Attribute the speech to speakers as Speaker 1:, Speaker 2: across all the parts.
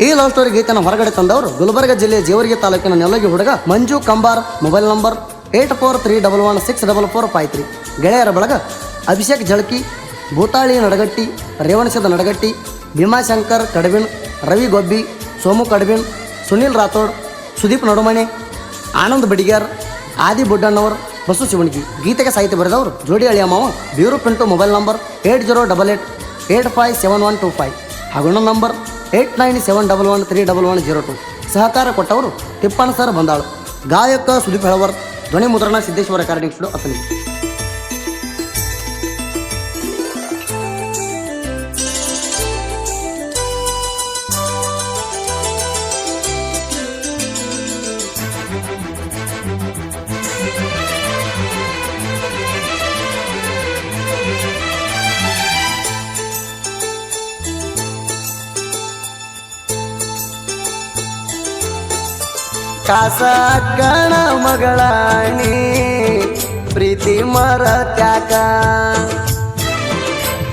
Speaker 1: ಈ love story ಗೀತೆಯನ್ನು ಹೊರಗಡೆ ತಂದವರು ಗುಲ್ಬರ್ಗ ಜಿಲ್ಲೆಯ ಜೇವರ್ಗಿ ತಾಲೂಕಿನ ನೆಲಗಿ ಹುಡುಗ ಮಂಜು ಕಂಬಾರ್. Mobile number 8431164453. ಗೆಳೆಯರ ಬಳಗ ಅಭಿಷೇಕ್ ಜಳಕಿ, ಭೂತಾಳಿ ನಡಗಟ್ಟಿ, ರೇವಣಸದ ನಡಗಟ್ಟಿ, ಭೀಮಾಶಂಕರ್ ಕಡಬಿಣ್, ರವಿ ಗೊಬ್ಬಿ, ಸೋಮು ಕಡಬಿಣ್, ಸುನಿಲ್ ರಾಥೋಡ್, ಸುದೀಪ್ ನಡುಮಣಿ, ಆನಂದ್ ಬಡಿಗ್ಯಾರ್, ಆದಿ ಬುಡ್ಡಣ್ಣವರು, ಬಸು ಶಿವಣಗಿ. ಗೀತೆಗೆ ಸಾಹಿತ್ಯ ಬರೆದವರು ಜೋಡಿ ಅಳಿಯ ಮಾವ ಬೀರು ಪಿಂಟು. ಮೊಬೈಲ್ ನಂಬರ್ 8088857125 ಹಾಗೂ ಇನ್ನೊಂದು ನಂಬರ್ 8971131102. ಸಹಕಾರ ಕೊಟ್ಟವರು ತಿಪ್ಪಣ್ಣ ಸರ್ ಬಂದಾಳು. ಗಾಯಕ ಸುದೀಪ್ ಹೆಳವರ್. ಧ್ವನಿ ಮುದ್ರಣ ಸಿದ್ದೇಶ್ವರ ರೆಕಾರ್ಡಿಂಗ್ ಸ್ಟುಡಿಯೋ ಅತನಿ. ಕಾಸ ಅಕ್ಕಣ ಮಗಳಾಣಿ ಪ್ರೀತಿ ಮರತ್ಯಾಕ,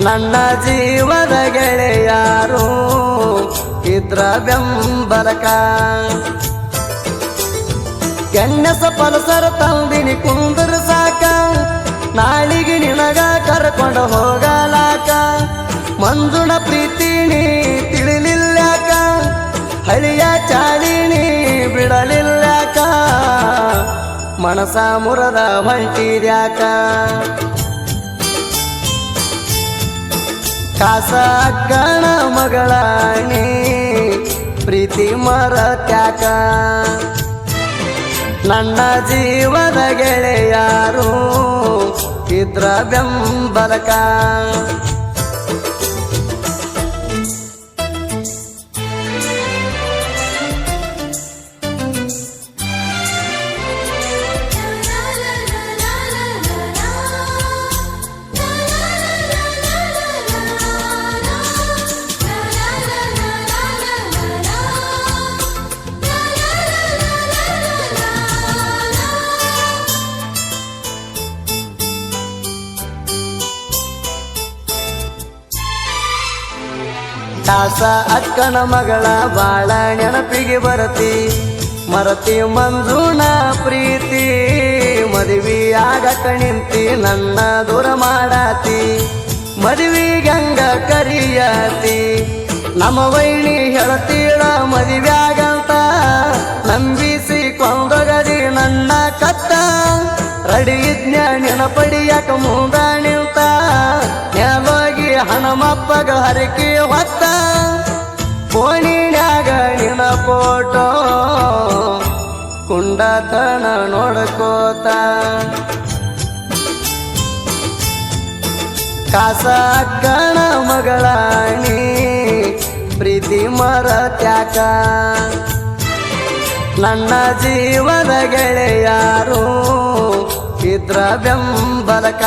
Speaker 1: ನನ್ನ ಜೀವದ ಗೆಳೆಯಾರು ಇದ್ರ ಬೆಂಬಲಕ. ಕೆಣ್ಣಸ ಪಲಸರ ತಂದಿನಿ ಕುಂದ್ರ ಸಾಕ, ನಾಳಿಗೆ ನಿನಗ ಕರ್ಕೊಂಡು ಹೋಗಲಾಕ. ಮಂಜುಣ ಪ್ರೀತಿ ನೀ ತಿಳಿಲಿಲ್ಲಾಕ, ಹಳಿಯ ಚಾಳಿನಿ ಬಿಡಲಿಲ್ಲಾಕ. ಮನಸ ಮುರದ ಹೊಂಟಿದ್ಯಾಕ. ಕಾಸ ಅಕ್ಕಣ ಮಗಳಾಣಿ ಪ್ರೀತಿ ಮರತ್ಯಾಕ, ನನ್ನ ಜೀವದ ಗೆಳೆಯಾರು ಇದ್ರ ಬೆಂಬಲಕ. ಕಾಸ ಅಕ್ಕನ ಮಗಳ ಬಾಳ ನೆನಪಿಗೆ ಬರತಿ, ಮರತಿ ಮಂಜುನ ಪ್ರೀತಿ. ಮದುವೆ ಆಗಕ ನಿಂತಿ ನನ್ನ ದೂರ ಮಾಡಾತಿ, ಮದುವೆ ಗಂಗ ಕರಿಯಾತಿ. ನಮ್ಮ ವೈಣಿ ಹೇಳತೀಳ ಮದುವ್ಯಾಗಂತ, ನಂಬಿಸಿ ಕೊಂದೊಗದಿ ನನ್ನ ಕತ್ತ. ರಡಿ ಜ್ಞಾನಿನ ಪಡಿಯಕ ಮುಂದ ನಿಂತ, ನೆಲೋಗಿ ಹಣಮಪ್ಪಗ ಹರಕೆ ಹೊತ್ತ. ಫೋನಿನ್ಯಾಗ ನಿನ ಫೋಟೋ ಕುಂಡತನ ನೋಡ್ಕೋತ. ಕಾಸ ಅಕ್ಕನ ಮಗಳಾಣಿ ಪ್ರೀತಿ ಮರತ್ಯಾಕ, ನನ್ನ ಜೀವದ ಗೆಳೆಯಾರು ಇದ್ರ ಬೆಂಬಲಕ.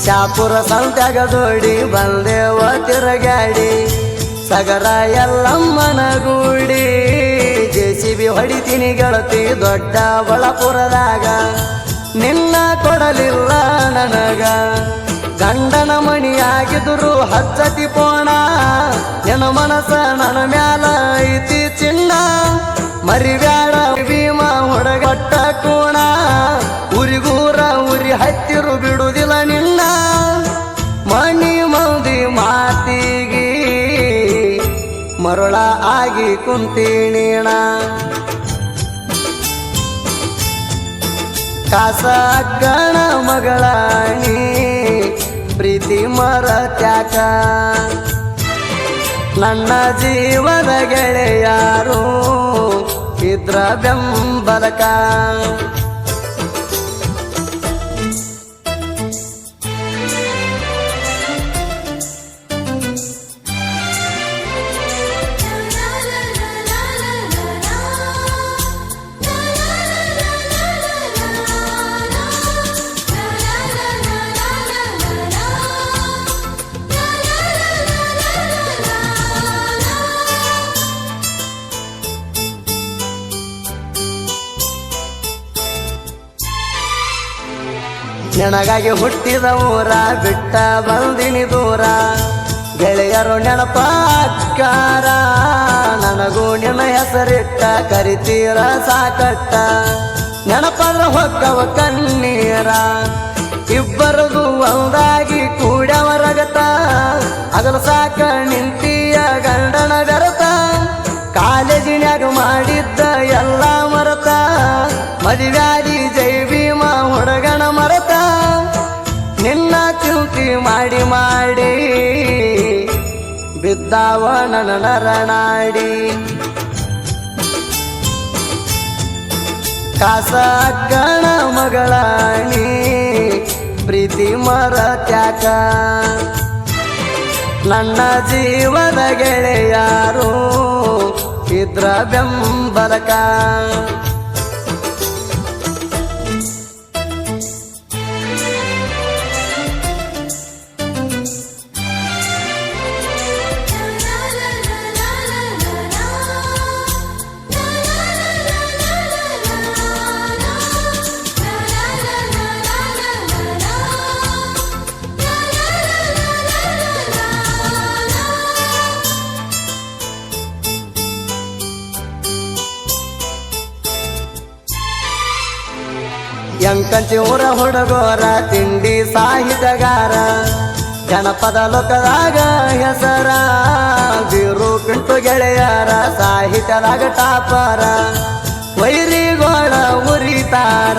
Speaker 1: ಶಾಪುರ ಸಂತ್ಯಾಗ ಜೋಡಿ ಬಂದೇವ ತಿರುಗಾಡಿ, ಸಗರ ಎಲ್ಲಮ್ಮನ ಗೂಡಿ. JCB ಹೊಡಿತೀನಿ ಗೆಳತಿ ದೊಡ್ಡ ಬಳ್ಳಾಪುರದಾಗ, ನಿನ್ನ ಕೊಡಲಿಲ್ಲ ನನಗ. ಗಂಡನ ಮಣಿಯಾಗಿದ್ರು ಹಚ್ಚತಿ ಪೋಣ, ನಿನ್ನ ಮನಸ ನನ್ನ ಮ್ಯಾಲ ಐತಿ ಚಿನ್ನ. ಮರಿಬ್ಯಾಡ ಭೀಮ ಹುಡುಗಟ್ಟ ಕೋಣ, ಉರಿಗೂರ ಉರಿ ಹತ್ತಿರು ಬಿಡುವುದಿಲ್ಲ ನಿನ್ನ. ಮಣಿ ಮಂದಿ ಮಾತಿಗಿ ಮರುಳ ಆಗಿ ಕುಂತೀಣಿಣ. ಕಾಸ ಅಕ್ಕನ ಮಗಳಾಣಿ ಪ್ರೀತಿ ಮರತ್ಯಾಕ, ನನ್ನ ಜೀವದ ಗೆಳೆಯಾರು ಇದ್ರ ಬೆಂಬಲಕ. ನಿನಗಾಗಿ ಹುಟ್ಟಿದ ಊರ ಬಿಟ್ಟ ಬಂದಿನಿ ದೂರ ಗೆಳೆಯರು ನೆನಪಾಕಾರ ನನಗೂ ನಿನ್ನ ಹೆಸರಿಟ್ಟ ಕರಿತೀರ ಸಾಕಟ್ಟ ನೆನಪಾದ್ರ ಹೊಕ್ಕವ ಕಣ್ಣೀರ ಇಬ್ಬರದು ಒಂದಾಗಿ ಕೂಡವರಗತ ಅಗಲ ಸಾಕ ನಿಂತಿಯ ಗಂಡನ ಬೆರತ ಕಾಲೇಜಿನ್ಯಾಗ ಮಾಡಿದ್ದ ಎಲ್ಲ ಮರತ ಮದುವ್ಯಾದಿ ಜೈ ಭೀಮ ಹುಡುಗನ ಮರತ ನಿನ್ನ ಚಿಂತಿ ಮಾಡಿ ಮಾಡಿ ಬಿದ್ದಾವ ನನ್ನ ನರನಾಡಿ ಕಾಸ ಅಕ್ಕನ ಮಗಳಾಣಿ ಪ್ರೀತಿ ಮರತ್ಯಾಕ ನನ್ನ ಜೀವದ ಗೆಳೆಯಾರು ಇದ್ರ ಬೆಂಬಲಕ ಎಂಕಂಚಿ ಊರ ಹುಡುಗೋರ ತಿಂಡಿ ಸಾಹಿತ್ಯಗಾರ ಜನಪದ ಲೋಕದಾಗ ಹೆಸರ ಬೀರು ಪಿಂಟು ಗೆಳೆಯರ ಸಾಹಿತ್ಯದಾಗ ಟಾಪರ ವೈರಿಗೋಳ ಉರಿತಾರ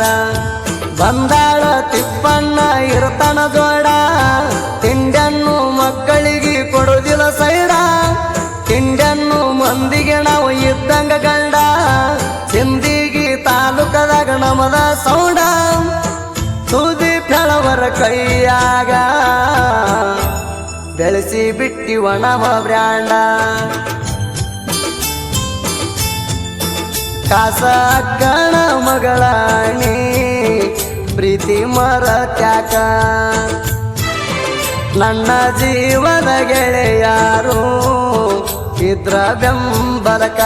Speaker 1: ಬಂದಾಳ ತಿಪ್ಪಣ್ಣ ಇರ್ತಾನ ಜೋಡ ತಿಂಡನ್ನು ಮಕ್ಕಳಿಗೆ ಕೊಡುದಿಲ್ಲ ಸೈಡ ತಿಂಡನ್ನು ಮಂದಿಗೆ ನಾವು ಇದ್ದಂಗ ಗಂಡ ಸಿಂದಿಗಿ ತಾಲೂಕದಾಗ ನಮದ ಸೌಂಡ ಸೂದಿ ಫೆಳವರ ಕೈಯಾಗ ಬೆಳೆಸಿ ಬಿಟ್ಟಿವ ನಮ ಬ್ರ್ಯಾಂಡ ಕಾಸ ಅಕ್ಕನ ಮಗಳಾಣಿ ಪ್ರೀತಿ ಮರತ್ಯಾಕ ನನ್ನ ಜೀವದ ಗೆಳೆಯಾರು ಇದ್ರ ಬೆಂಬಲಕ